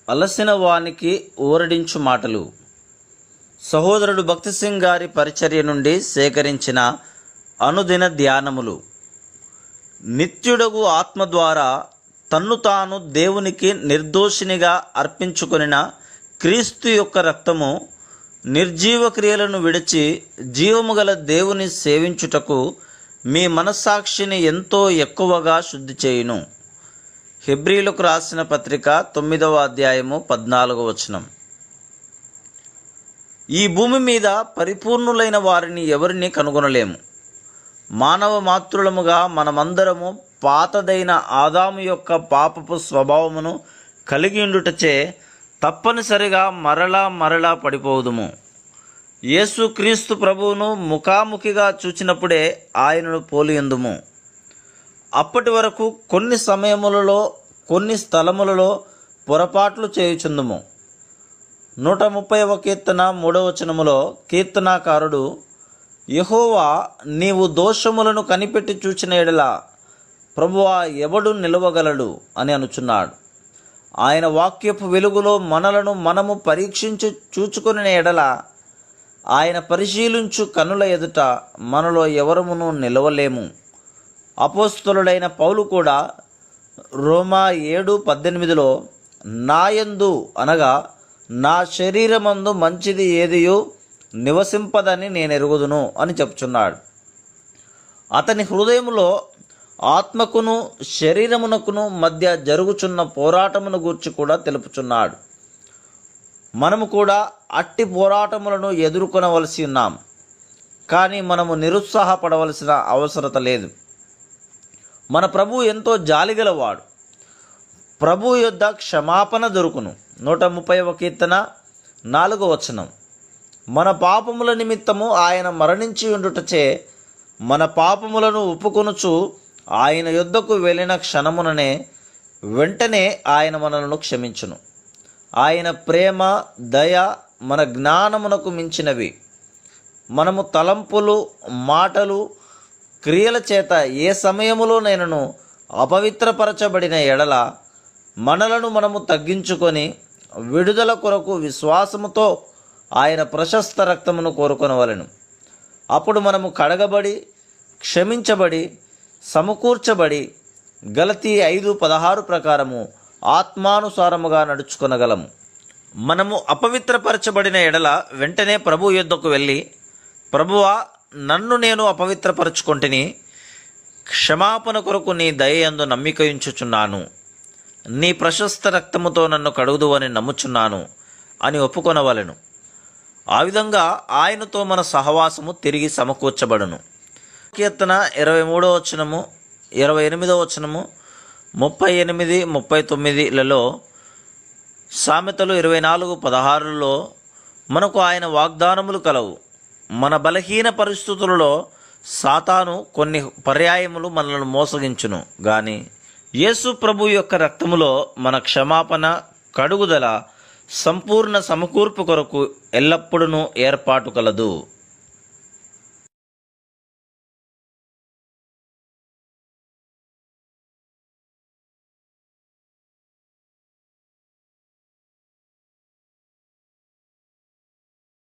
అలసిన వానికి ఊరడించు మాటలు. సహోదరుడు భక్తి సింగ్ గారి పరిచర్య నుండి సేకరించిన అనుదిన ధ్యానములు. నిత్యుడగు ఆత్మ ద్వారా తన్ను తాను దేవునికి నిర్దోషినిగా అర్పించుకొనిన క్రీస్తు యొక్క రక్తము నిర్జీవ క్రియలను విడిచి జీవము గల దేవుని సేవించుటకు మీ మనస్సాక్షిని ఎంతో ఎక్కువగా శుద్ధి చేయును. హెబ్రీలకు రాసిన పత్రిక 9వ అధ్యాయము 14వ వచనం. ఈ భూమి మీద పరిపూర్ణులైన వారిని ఎవరిని కనుగొనలేము. మానవ మాతృలముగా మనమందరము పాతదైన ఆదాము యొక్క పాపపు స్వభావమును కలిగి ఉండుటచే తప్పనిసరిగా మరలా పడిపోదుము. యేసుక్రీస్తు ప్రభువును ముఖాముఖిగా చూచినప్పుడే ఆయనను పోలియందుము. అప్పటి వరకు కొన్ని సమయములలో కొన్ని స్థలములలో పొరపాట్లు చేయుచుందుము. 130వ కీర్తన 3వ వచనములో కీర్తనాకారుడు, యెహోవా నీవు దోషములను కనిపెట్టి చూచిన ఎడల ప్రభువా ఎవడు నిలవగలడు అని అనుచున్నాడు. ఆయన వాక్యపు వెలుగులో మనము పరీక్షించి చూచుకుని ఎడల ఆయన పరిశీలించు కనుల ఎదుట మనలో ఎవరమును నిలవలేము. అపోస్తలుడైన పౌలు కూడా రోమా 7:18లో నాయందు అనగా నా శరీరమందు మంచిది ఏదియో నివసింపదని నేను ఎరుగుదును అని చెప్తున్నాడు. అతని హృదయములో ఆత్మకును శరీరమునకును మధ్య జరుగుచున్న పోరాటమును గూర్చి కూడా తెలుపుచున్నాడు. మనము కూడా అట్టి పోరాటములను ఎదుర్కొనవలసి ఉన్నాం. కానీ మనము నిరుత్సాహపడవలసిన అవసరత లేదు. మన ప్రభు ఎంతో జాలిగలవాడు. ప్రభు యొద్ద క్షమాపణ దొరుకును. 130వ కీర్తన 4వ వచనం. మన పాపముల నిమిత్తము ఆయన మరణించి ఉండుటచే మన పాపములను ఒప్పుకొనుచు ఆయన యొద్దకు వెళ్ళిన క్షణముననే వెంటనే ఆయన మనలను క్షమించును. ఆయన ప్రేమ దయ మన జ్ఞానమునకు మించినవి. మనము తలంపులు మాటలు క్రియల చేత ఏ సమయములోనైనను అపవిత్రపరచబడిన ఎడల మనలను మనము తగ్గించుకొని విడుదల కొరకు విశ్వాసముతో ఆయన ప్రశస్త రక్తమును కోరుకొనవలెను. అప్పుడు మనము కడగబడి క్షమించబడి సమకూర్చబడి గలతీ 5:16 ప్రకారము ఆత్మానుసారముగా నడుచుకొనగలము. మనము అపవిత్రపరచబడిన ఎడల వెంటనే ప్రభు యొద్దకు వెళ్ళి, ప్రభువా నన్ను నేను అపవిత్రపరచుకొంటిని, క్షమాపణ కొరకు నీ దయయందు నమ్మికయించుచున్నాను, నీ ప్రశస్త రక్తముతో నన్ను కడుగుదువని నమ్ముచున్నాను అని ఒప్పుకొనవలెను. ఆ విధంగా ఆయనతో మన సహవాసము తిరిగి సమకూర్చబడును. కీర్తన 23వ వచనము 28వ వచనము 38, 39లలో, సామెతలు 24:16లో మనకు ఆయన వాగ్దానములు కలవు. మన బలహీన పరిస్థితులలో సాతాను కొన్ని పర్యాయములు మనల్ని మోసగించును. కానీ యేసు ప్రభు యొక్క రక్తములో మన క్షమాపణ, కడుగుదల, సంపూర్ణ సమకూర్పు కొరకు ఎల్లప్పుడూ ఏర్పాటు కలదు.